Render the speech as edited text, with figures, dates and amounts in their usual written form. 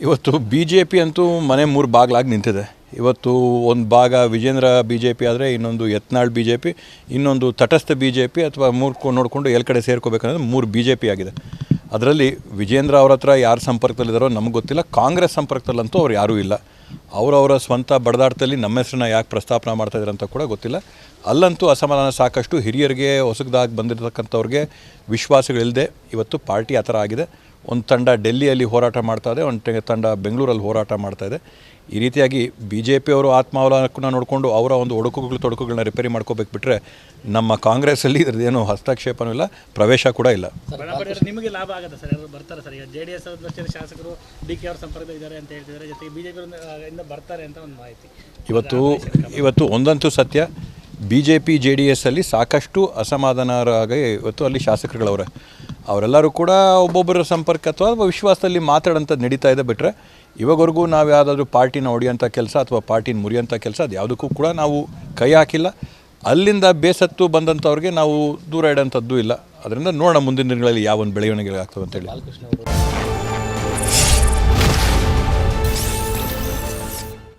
ಇವತ್ತು B J P ಅಂತೂ ಮನೆ 3 ಭಾಗಲಾಗಿ ನಿಂತಿದೆ. ಇವತ್ತು ಒಂದು ಭಾಗ ವಿಜೇಂದ್ರ ಬಿ ಜೆ ಪಿ ಆದರೆ ಇನ್ನೊಂದು ಯತ್ನಾಳ್ ಬಿ ಜೆ ಪಿ, ಇನ್ನೊಂದು ತಟಸ್ಥ ಬಿ ಜೆ ಪಿ ಅಥವಾ ನೋಡಿಕೊಂಡು ಎಲ್ಲಿ ಕಡೆ ಸೇರ್ಕೋಬೇಕಂದ್ರೆ 3 ಬಿ ಜೆ ಪಿ ಆಗಿದೆ. ಅದರಲ್ಲಿ ವಿಜೇಂದ್ರ ಅವ್ರ ಹತ್ರ ಯಾರು ಸಂಪರ್ಕದಲ್ಲಿದ್ದಾರೋ ನಮಗೆ ಗೊತ್ತಿಲ್ಲ. ಕಾಂಗ್ರೆಸ್ ಸಂಪರ್ಕದಲ್ಲಂತೂ ಅವ್ರು ಯಾರೂ ಇಲ್ಲ. ಅವರವರ ಸ್ವಂತ ಬಡದಾಟದಲ್ಲಿ ನಮ್ಮ ಹೆಸರನ್ನ ಯಾಕೆ ಪ್ರಸ್ತಾಪನೆ ಮಾಡ್ತಾಯಿದ್ದಾರೆ ಅಂತ ಕೂಡ ಗೊತ್ತಿಲ್ಲ. ಅಲ್ಲಂತೂ ಅಸಮಾಧಾನ ಸಾಕಷ್ಟು. ಹಿರಿಯರಿಗೆ ಹೊಸದಾಗಿ ಬಂದಿರತಕ್ಕಂಥವ್ರಿಗೆ ವಿಶ್ವಾಸಗಳಿಲ್ಲದೆ ಇವತ್ತು ಪಾರ್ಟಿ ಆ ಥರ ಆಗಿದೆ. ಒಂದು ತಂಡ ಡೆಲ್ಲಿಯಲ್ಲಿ ಹೋರಾಟ ಮಾಡ್ತಾಯಿದೆ, ಒಂದು ತಂಡ ಬೆಂಗಳೂರಲ್ಲಿ ಹೋರಾಟ ಮಾಡ್ತಾಯಿದೆ. ಈ ರೀತಿಯಾಗಿ ಬಿ ಜೆ ಪಿಯವರು ಆತ್ಮಾವಲೋಕನ ನೋಡಿಕೊಂಡು ಅವರ ಒಂದು ತೊಡಕುಗಳನ್ನ ರಿಪೇರಿ ಮಾಡ್ಕೋಬೇಕು ಬಿಟ್ಟರೆ ನಮ್ಮ ಕಾಂಗ್ರೆಸ್ಸಲ್ಲಿ ಇದ್ರದ್ದೇನು ಹಸ್ತಕ್ಷೇಪನೂ ಇಲ್ಲ, ಪ್ರವೇಶ ಕೂಡ ಇಲ್ಲ. ನಿಮಗೆ ಲಾಭ ಆಗುತ್ತೆ ಸರ್, ಯಾರು ಬರ್ತಾರೆ ಸರ್? ಈಗ JDS ಶಾಸಕರು ಡಿ ಕೆ ಅವ್ರ ಸಂಪರ್ಕದಲ್ಲಿದ್ದಾರೆ ಅಂತ ಹೇಳ್ತಿದ್ದಾರೆ, ಜೊತೆಗೆ BJP ಬರ್ತಾರೆ ಅಂತ ಒಂದು ಮಾಹಿತಿ. ಇವತ್ತು ಒಂದಂತೂ ಸತ್ಯ, BJP JDS ಅಲ್ಲಿ ಸಾಕಷ್ಟು ಅಸಮಾಧಾನರಾಗಿ ಇವತ್ತು ಅಲ್ಲಿ ಶಾಸಕರುಗಳವ್ರೆ. ಅವರೆಲ್ಲರೂ ಕೂಡ ಒಬ್ಬೊಬ್ಬರ ಸಂಪರ್ಕ ಅಥವಾ ವಿಶ್ವಾಸದಲ್ಲಿ ಮಾತಾಡೋಂಥದ್ದು ನಡೀತಾ ಇದೆ. ಬಿಟ್ಟರೆ ಇವಾಗವರೆಗೂ ನಾವು ಯಾವುದಾದ್ರೂ ಪಾರ್ಟಿನ ಹೊಡೆಯೋಂಥ ಕೆಲಸ ಅಥವಾ ಪಾರ್ಟಿನ ಮುರಿಯೋಂಥ ಕೆಲಸ ಅದು ಯಾವುದಕ್ಕೂ ಕೂಡ ನಾವು ಕೈ ಹಾಕಿಲ್ಲ. ಅಲ್ಲಿಂದ ಬೇಸತ್ತು ಬಂದಂಥವ್ರಿಗೆ ನಾವು ದೂರ ಇಡೋಂಥದ್ದು ಇಲ್ಲ. ಅದರಿಂದ ನೋಡೋಣ ಮುಂದಿನ ದಿನಗಳಲ್ಲಿ ಯಾವ ಒಂದು ಬೆಳವಣಿಗೆ ಆಗ್ತದೆ ಅಂತೇಳಿ.